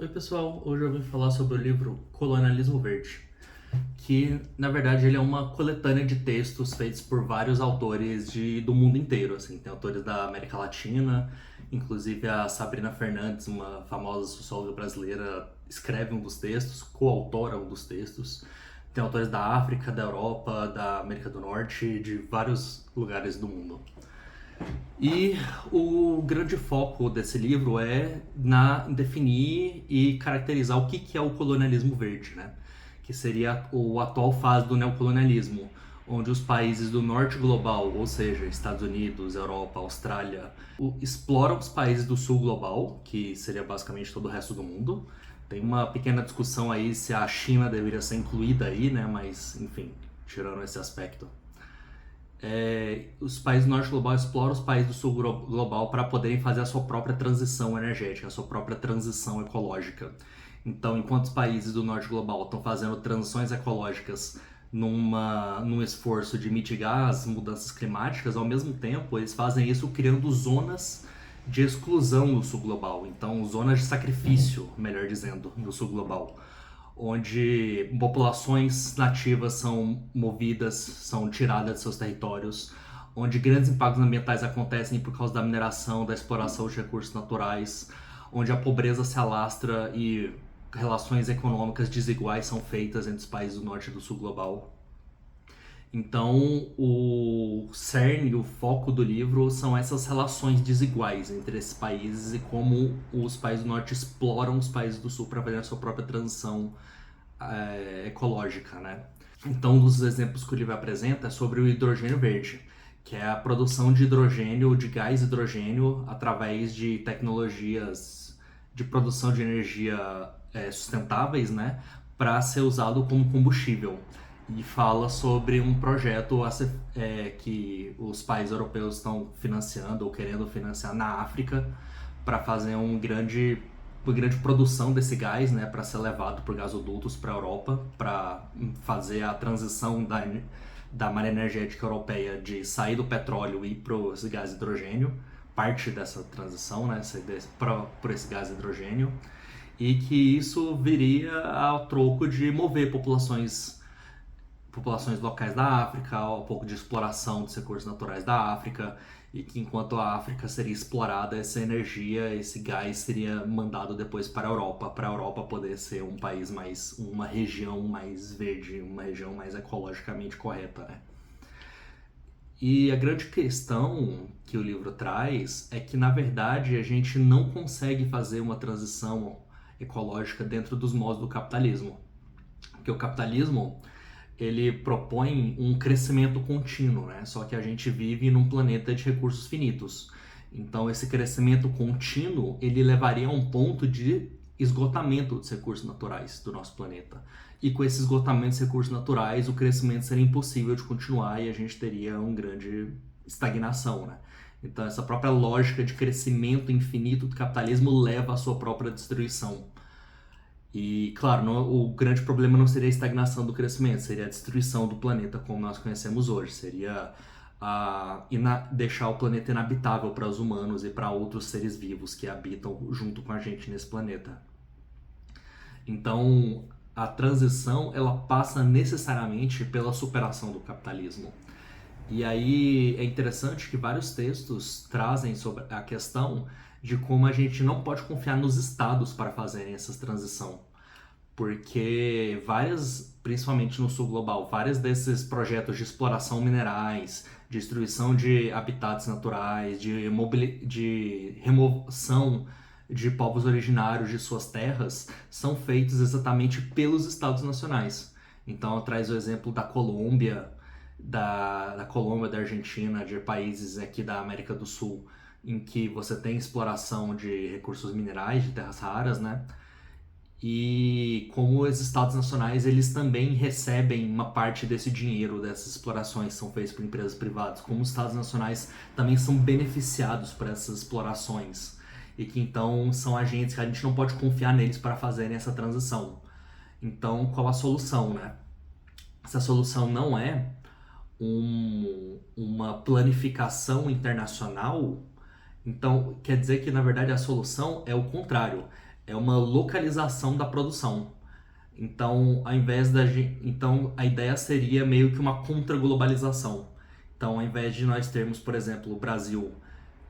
Oi pessoal, hoje eu vim falar sobre o livro Colonialismo Verde, que na verdade ele é uma coletânea de textos feitos por vários autores do mundo inteiro, assim, tem autores da América Latina, inclusive a Sabrina Fernandes, uma famosa socióloga brasileira, escreve um dos textos, coautora um dos textos, tem autores da África, da Europa, da América do Norte, de vários lugares do mundo. E o grande foco desse livro é definir e caracterizar o que é o colonialismo verde, né? Que seria a atual fase do neocolonialismo, onde os países do norte global, ou seja, Estados Unidos, Europa, Austrália, exploram os países do sul global, que seria basicamente todo o resto do mundo. Tem uma pequena discussão aí se a China deveria ser incluída aí, né? Mas, enfim, tirando esse aspecto. Os países do norte global exploram os países do sul global para poderem fazer a sua própria transição energética, a sua própria transição ecológica. Então, enquanto os países do norte global estão fazendo transições ecológicas num esforço de mitigar as mudanças climáticas, ao mesmo tempo eles fazem isso criando zonas de exclusão no sul global. Então, zonas de sacrifício, melhor dizendo, no sul global, onde populações nativas são movidas, são tiradas de seus territórios, onde grandes impactos ambientais acontecem por causa da mineração, da exploração de recursos naturais, onde a pobreza se alastra e relações econômicas desiguais são feitas entre os países do norte e do sul global. Então, o cerne, o foco do livro são essas relações desiguais entre esses países e como os países do norte exploram os países do sul para fazer a sua própria transição ecológica, né? Então, um dos exemplos que o livro apresenta é sobre o hidrogênio verde, que é a produção de hidrogênio, de gás hidrogênio, através de tecnologias de produção de energia sustentáveis, né, para ser usado como combustível. E fala sobre um projeto que os países europeus estão financiando ou querendo financiar na África para fazer uma grande produção desse gás, né, para ser levado por gasodutos para a Europa, para fazer a transição da malha energética europeia de sair do petróleo e ir para esse gás hidrogênio, parte dessa transição, né, por esse gás hidrogênio, e que isso viria ao troco de mover populações locais da África, um pouco de exploração dos recursos naturais da África, e que enquanto a África seria explorada, essa energia, esse gás seria mandado depois para a Europa poder ser um país uma região mais verde, uma região mais ecologicamente correta, né? E a grande questão que o livro traz é que, na verdade, a gente não consegue fazer uma transição ecológica dentro dos moldes do capitalismo. Porque o capitalismo, ele propõe um crescimento contínuo, né? Só que a gente vive num planeta de recursos finitos. Então, esse crescimento contínuo, ele levaria a um ponto de esgotamento dos recursos naturais do nosso planeta. E com esse esgotamento dos recursos naturais, o crescimento seria impossível de continuar e a gente teria uma grande estagnação, né? Então, essa própria lógica de crescimento infinito do capitalismo leva à sua própria destruição. E, claro, o grande problema não seria a estagnação do crescimento, seria a destruição do planeta como nós conhecemos hoje. Seria deixar o planeta inabitável para os humanos e para outros seres vivos que habitam junto com a gente nesse planeta. Então, a transição, ela passa necessariamente pela superação do capitalismo. E aí é interessante que vários textos trazem sobre a questão de como a gente não pode confiar nos estados para fazerem essa transição. Porque principalmente no sul global, vários desses projetos de exploração minerais, destruição de habitats naturais, de remoção de povos originários de suas terras, são feitos exatamente pelos estados nacionais. Então, traz o exemplo da Colômbia, da Colômbia, da Argentina, de países aqui da América do Sul, em que você tem exploração de recursos minerais, de terras raras, né? E como os estados nacionais, eles também recebem uma parte desse dinheiro, dessas explorações que são feitas por empresas privadas, como os estados nacionais também são beneficiados por essas explorações, e que então são agentes que a gente não pode confiar neles para fazerem essa transição. Então, qual a solução, né? Essa solução não é uma planificação internacional. Então, quer dizer que, na verdade, a solução é o contrário. é uma localização da produção. Então, então a ideia seria meio que uma contra-globalização. Então, ao invés de nós termos, por exemplo, o Brasil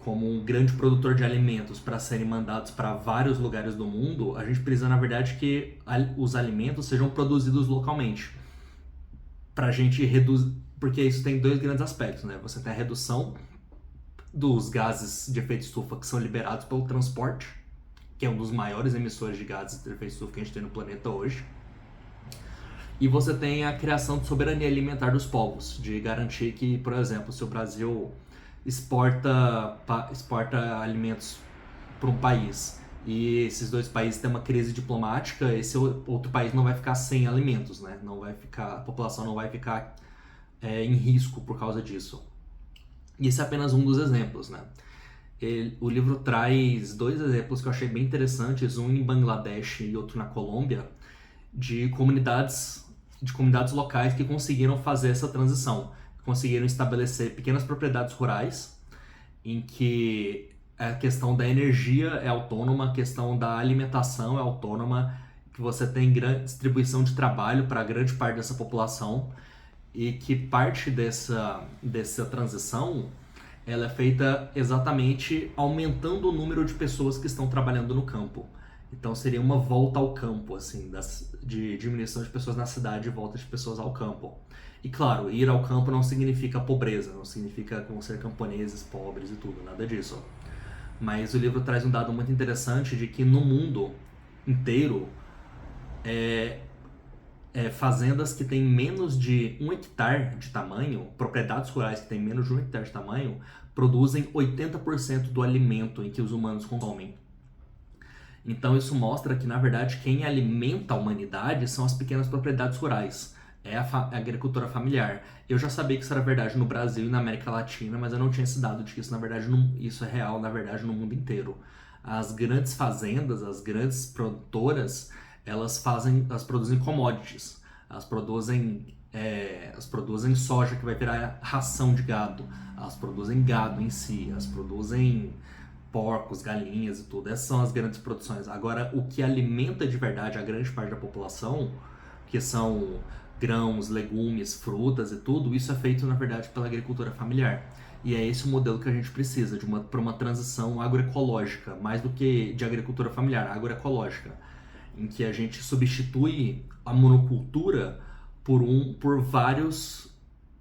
como um grande produtor de alimentos para serem mandados para vários lugares do mundo, a gente precisa, na verdade, que os alimentos sejam produzidos localmente. Para a gente reduzir. Porque isso tem dois grandes aspectos, né? Você tem a redução dos gases de efeito estufa que são liberados pelo transporte, que é um dos maiores emissores de gases de efeito estufa que a gente tem no planeta hoje. E você tem a criação de soberania alimentar dos povos, de garantir que, por exemplo, se o Brasil exporta alimentos para um país e esses dois países têm uma crise diplomática, esse outro país não vai ficar sem alimentos, né? A população não vai ficar em risco por causa disso. E esse é apenas um dos exemplos, né? O livro traz dois exemplos que eu achei bem interessantes, um em Bangladesh e outro na Colômbia, de comunidades locais que conseguiram fazer essa transição, conseguiram estabelecer pequenas propriedades rurais em que a questão da energia é autônoma, a questão da alimentação é autônoma, que você tem grande distribuição de trabalho para grande parte dessa população e que parte dessa transição ela é feita exatamente aumentando o número de pessoas que estão trabalhando no campo. Então seria uma volta ao campo, assim, de diminuição de pessoas na cidade e volta de pessoas ao campo. E claro, ir ao campo não significa pobreza, não significa como ser camponeses, pobres e tudo, nada disso. Mas o livro traz um dado muito interessante de que no mundo inteiro, fazendas que têm menos de 1 hectare de tamanho, propriedades rurais que têm menos de 1 hectare de tamanho, produzem 80% do alimento em que os humanos consomem. Então isso mostra que, na verdade, quem alimenta a humanidade são as pequenas propriedades rurais. É a agricultura familiar. Eu já sabia que isso era verdade no Brasil e na América Latina, mas eu não tinha esse dado de que isso, na verdade, isso é real, na verdade, no mundo inteiro. As grandes fazendas, as grandes produtoras, elas produzem commodities. Elas produzem soja que vai virar ração de gado. Elas produzem gado em si. Elas produzem porcos, galinhas e tudo. Essas são as grandes produções. Agora, o que alimenta de verdade a grande parte da população, que são grãos, legumes, frutas e tudo, isso é feito, na verdade, pela agricultura familiar. E é esse o modelo que a gente precisa, para uma transição agroecológica, mais do que de agricultura familiar, agroecológica, em que a gente substitui a monocultura por várias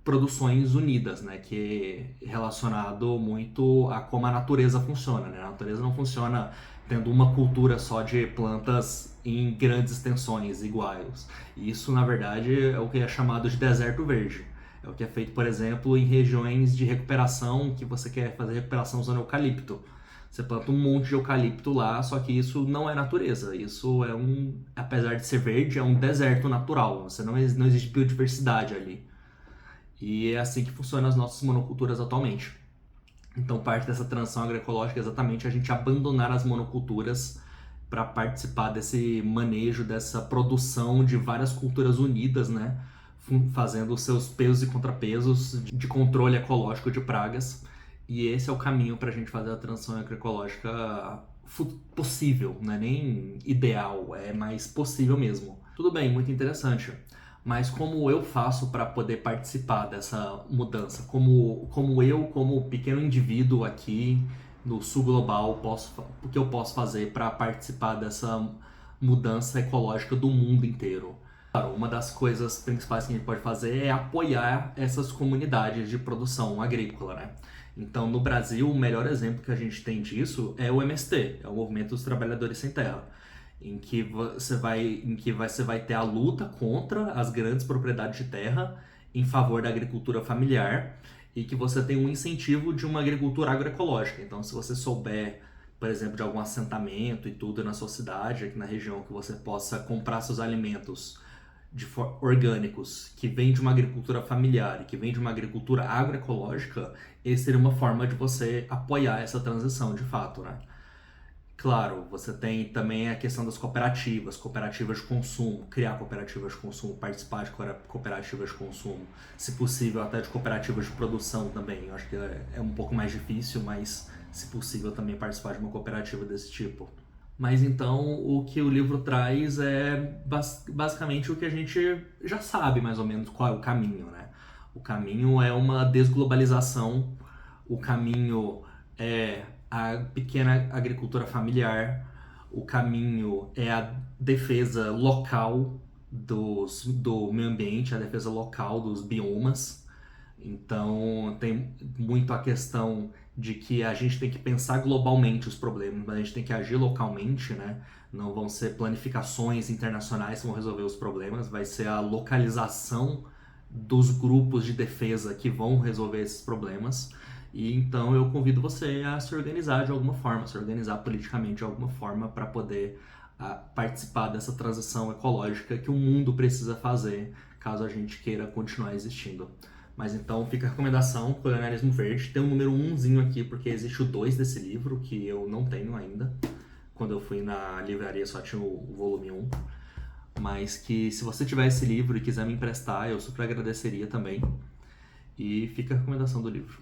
produções unidas, né, que é relacionado muito a como a natureza funciona, né? A natureza não funciona tendo uma cultura só de plantas em grandes extensões iguais. Isso, na verdade, é o que é chamado de deserto verde. É o que é feito, por exemplo, em regiões de recuperação, que você quer fazer recuperação usando eucalipto. Você planta um monte de eucalipto lá, só que isso não é natureza. Isso apesar de ser verde, é um deserto natural. Não existe biodiversidade ali. E é assim que funcionam as nossas monoculturas atualmente. Então, parte dessa transição agroecológica é exatamente a gente abandonar as monoculturas para participar desse manejo, dessa produção de várias culturas unidas, né? Fazendo os seus pesos e contrapesos de controle ecológico de pragas. E esse é o caminho para a gente fazer a transição agroecológica possível, não é nem ideal, é mais possível mesmo. Tudo bem, muito interessante. Mas como eu faço para poder participar dessa mudança? Como eu, como pequeno indivíduo aqui no sul global, o que eu posso fazer para participar dessa mudança ecológica do mundo inteiro? Claro, uma das coisas principais que a gente pode fazer é apoiar essas comunidades de produção agrícola, né? Então, no Brasil, o melhor exemplo que a gente tem disso é o MST, é o Movimento dos Trabalhadores Sem Terra, em que você vai ter a luta contra as grandes propriedades de terra em favor da agricultura familiar e que você tem um incentivo de uma agricultura agroecológica. Então, se você souber, por exemplo, de algum assentamento e tudo na sua cidade, aqui na região, que você possa comprar seus alimentos orgânicos, que vem de uma agricultura familiar e que vem de uma agricultura agroecológica, essa seria uma forma de você apoiar essa transição de fato, né? Claro, você tem também a questão das cooperativas de consumo, criar cooperativas de consumo, participar de cooperativas de consumo, se possível até de cooperativas de produção também. Eu acho que é um pouco mais difícil, mas se possível também participar de uma cooperativa desse tipo. Mas então o que o livro traz é basicamente o que a gente já sabe mais ou menos qual é o caminho, né? O caminho é uma desglobalização, o caminho é a pequena agricultura familiar, o caminho é a defesa local do meio ambiente, a defesa local dos biomas. Então tem muito a questão de que a gente tem que pensar globalmente os problemas, mas a gente tem que agir localmente, né? Não vão ser planificações internacionais que vão resolver os problemas, vai ser a localização dos grupos de defesa que vão resolver esses problemas. E então eu convido você a se organizar de alguma forma, se organizar politicamente de alguma forma para poder participar dessa transição ecológica que o mundo precisa fazer caso a gente queira continuar existindo. Mas então fica a recomendação, Colonialismo Verde. Tem o número 1zinho aqui, porque existe o 2 desse livro, que eu não tenho ainda. Quando eu fui na livraria só tinha o volume 1. Mas que se você tiver esse livro e quiser me emprestar, eu super agradeceria também. E fica a recomendação do livro.